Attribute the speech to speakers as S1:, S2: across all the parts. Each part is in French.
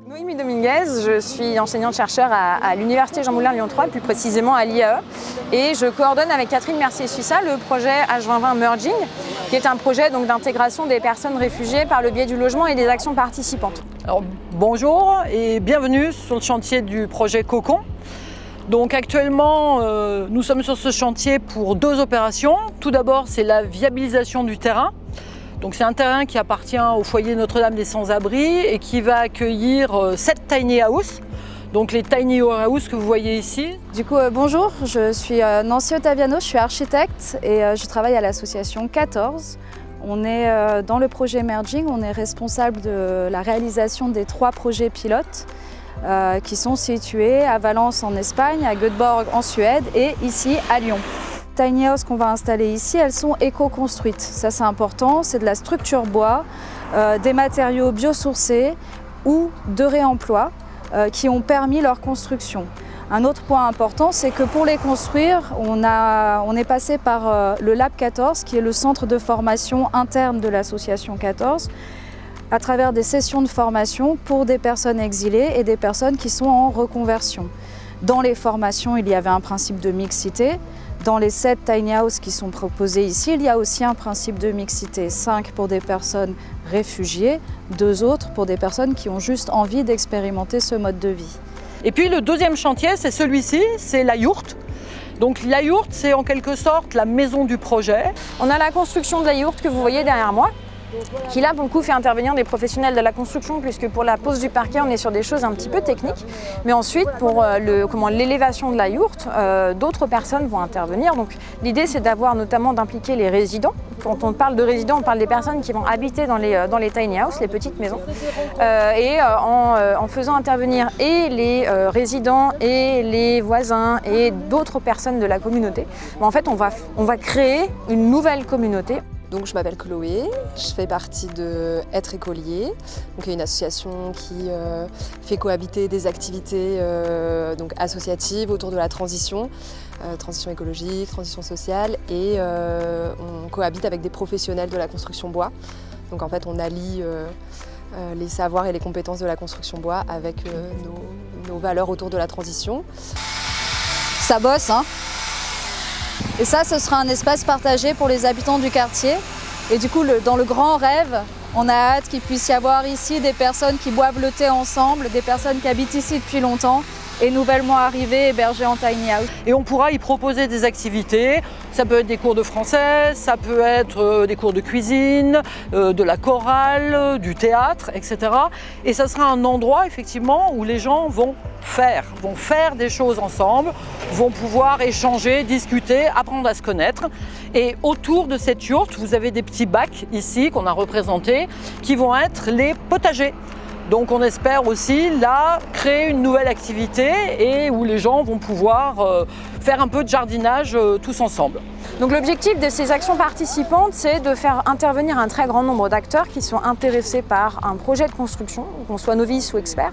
S1: Noémie Dominguez, je suis enseignante-chercheur à l'Université Jean Moulin Lyon 3, plus précisément à l'IAE. Et je coordonne avec Catherine Mercier-Suissa le projet H2020 Merging, qui est un projet d'intégration des personnes réfugiées par le biais du logement et des actions participantes.
S2: Alors, bonjour et bienvenue sur le chantier du projet Cocon. Donc actuellement, nous sommes sur ce chantier pour deux opérations. Tout d'abord, c'est la viabilisation du terrain. Donc c'est un terrain qui appartient au foyer Notre-Dame des Sans-Abris et qui va accueillir 7 tiny house. Donc les tiny house que vous voyez ici.
S3: Du coup, bonjour, je suis Nancy Ottaviano, je suis architecte et je travaille à l'association 14. On est dans le projet Merging, on est responsable de la réalisation des 3 projets pilotes qui sont situés à Valence en Espagne, à Göteborg en Suède et ici à Lyon. Les tiny house qu'on va installer ici, elles sont éco-construites. Ça c'est important, c'est de la structure bois, des matériaux biosourcés ou de réemploi qui ont permis leur construction. Un autre point important, c'est que pour les construire, on est passé par le Lab 14, qui est le centre de formation interne de l'association 14, à travers des sessions de formation pour des personnes exilées et des personnes qui sont en reconversion. Dans les formations, il y avait un principe de mixité. Dans les 7 tiny house qui sont proposés ici, il y a aussi un principe de mixité. 5 pour des personnes réfugiées, 2 autres pour des personnes qui ont juste envie d'expérimenter ce mode de vie.
S2: Et puis le deuxième chantier, c'est celui-ci, c'est la yourte. Donc la yourte, c'est en quelque sorte la maison du projet.
S1: On a la construction de la yourte que vous voyez derrière moi, qui là pour le coup fait intervenir des professionnels de la construction, puisque pour la pose du parquet on est sur des choses un petit peu techniques, mais ensuite pour l'élévation de la yourte, d'autres personnes vont intervenir. Donc l'idée c'est d'avoir notamment d'impliquer les résidents. Quand on parle de résidents, on parle des personnes qui vont habiter dans les tiny house, les petites maisons, en faisant intervenir et les résidents et les voisins et d'autres personnes de la communauté. En fait on va créer une nouvelle communauté.
S4: Donc je m'appelle Chloé, je fais partie de Être écolier, donc une association qui fait cohabiter des activités donc associatives autour de la transition écologique, transition sociale, et on cohabite avec des professionnels de la construction bois. Donc en fait on allie les savoirs et les compétences de la construction bois avec nos valeurs autour de la transition.
S3: Ça bosse, hein? Et ça, ce sera un espace partagé pour les habitants du quartier. Et du coup, dans le grand rêve, on a hâte qu'il puisse y avoir ici des personnes qui boivent le thé ensemble, des personnes qui habitent ici depuis longtemps et nouvellement arrivées, hébergées en tiny house.
S2: Et on pourra y proposer des activités. Ça peut être des cours de français, ça peut être des cours de cuisine, de la chorale, du théâtre, etc. Et ça sera un endroit effectivement où les gens vont faire des choses ensemble, vont pouvoir échanger, discuter, apprendre à se connaître. Et autour de cette yourte, vous avez des petits bacs ici qu'on a représentés qui vont être les potagers. Donc on espère aussi là créer une nouvelle activité et où les gens vont pouvoir faire un peu de jardinage tous ensemble.
S1: Donc l'objectif de ces actions participantes, c'est de faire intervenir un très grand nombre d'acteurs qui sont intéressés par un projet de construction, qu'on soit novice ou expert.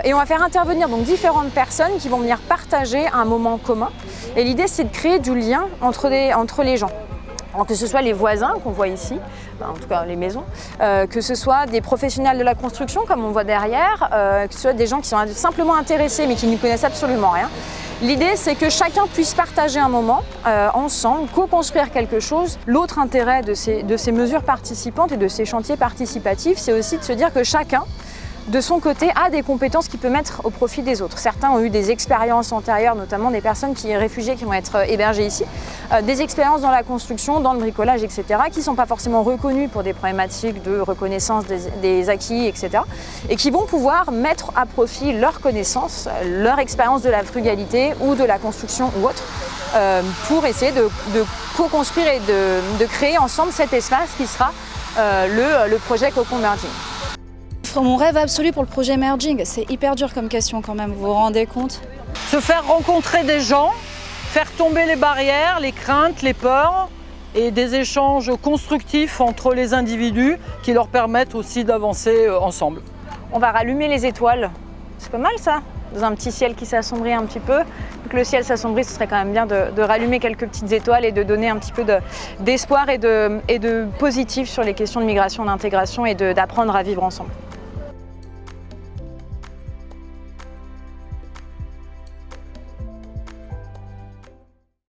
S1: Et on va faire intervenir donc différentes personnes qui vont venir partager un moment commun. Et l'idée, c'est de créer du lien entre les gens. Alors que ce soit les voisins qu'on voit ici, en tout cas les maisons, que ce soit des professionnels de la construction comme on voit derrière, que ce soit des gens qui sont simplement intéressés mais qui n'y connaissent absolument rien. L'idée c'est que chacun puisse partager un moment ensemble, co-construire quelque chose. L'autre intérêt de ces mesures participantes et de ces chantiers participatifs, c'est aussi de se dire que chacun, de son côté, a des compétences qu'il peut mettre au profit des autres. Certains ont eu des expériences antérieures, notamment des personnes réfugiées qui vont être hébergées ici, des expériences dans la construction, dans le bricolage, etc., qui ne sont pas forcément reconnues pour des problématiques de reconnaissance des acquis, etc., et qui vont pouvoir mettre à profit leurs connaissances, leur expérience de la frugalité ou de la construction ou autre, pour essayer de co-construire et de créer ensemble cet espace qui sera le projet Cocon Merging.
S3: Mon rêve absolu pour le projet Merging, c'est hyper dur comme question quand même, vous vous rendez compte?
S2: Se faire rencontrer des gens, faire tomber les barrières, les craintes, les peurs et des échanges constructifs entre les individus qui leur permettent aussi d'avancer ensemble.
S1: On va rallumer les étoiles, c'est pas mal ça, dans un petit ciel qui s'assombrit un petit peu. Donc le ciel s'assombrit, ce serait quand même bien de rallumer quelques petites étoiles et de donner un petit peu d'espoir et de positif sur les questions de migration, d'intégration et d'apprendre à vivre ensemble.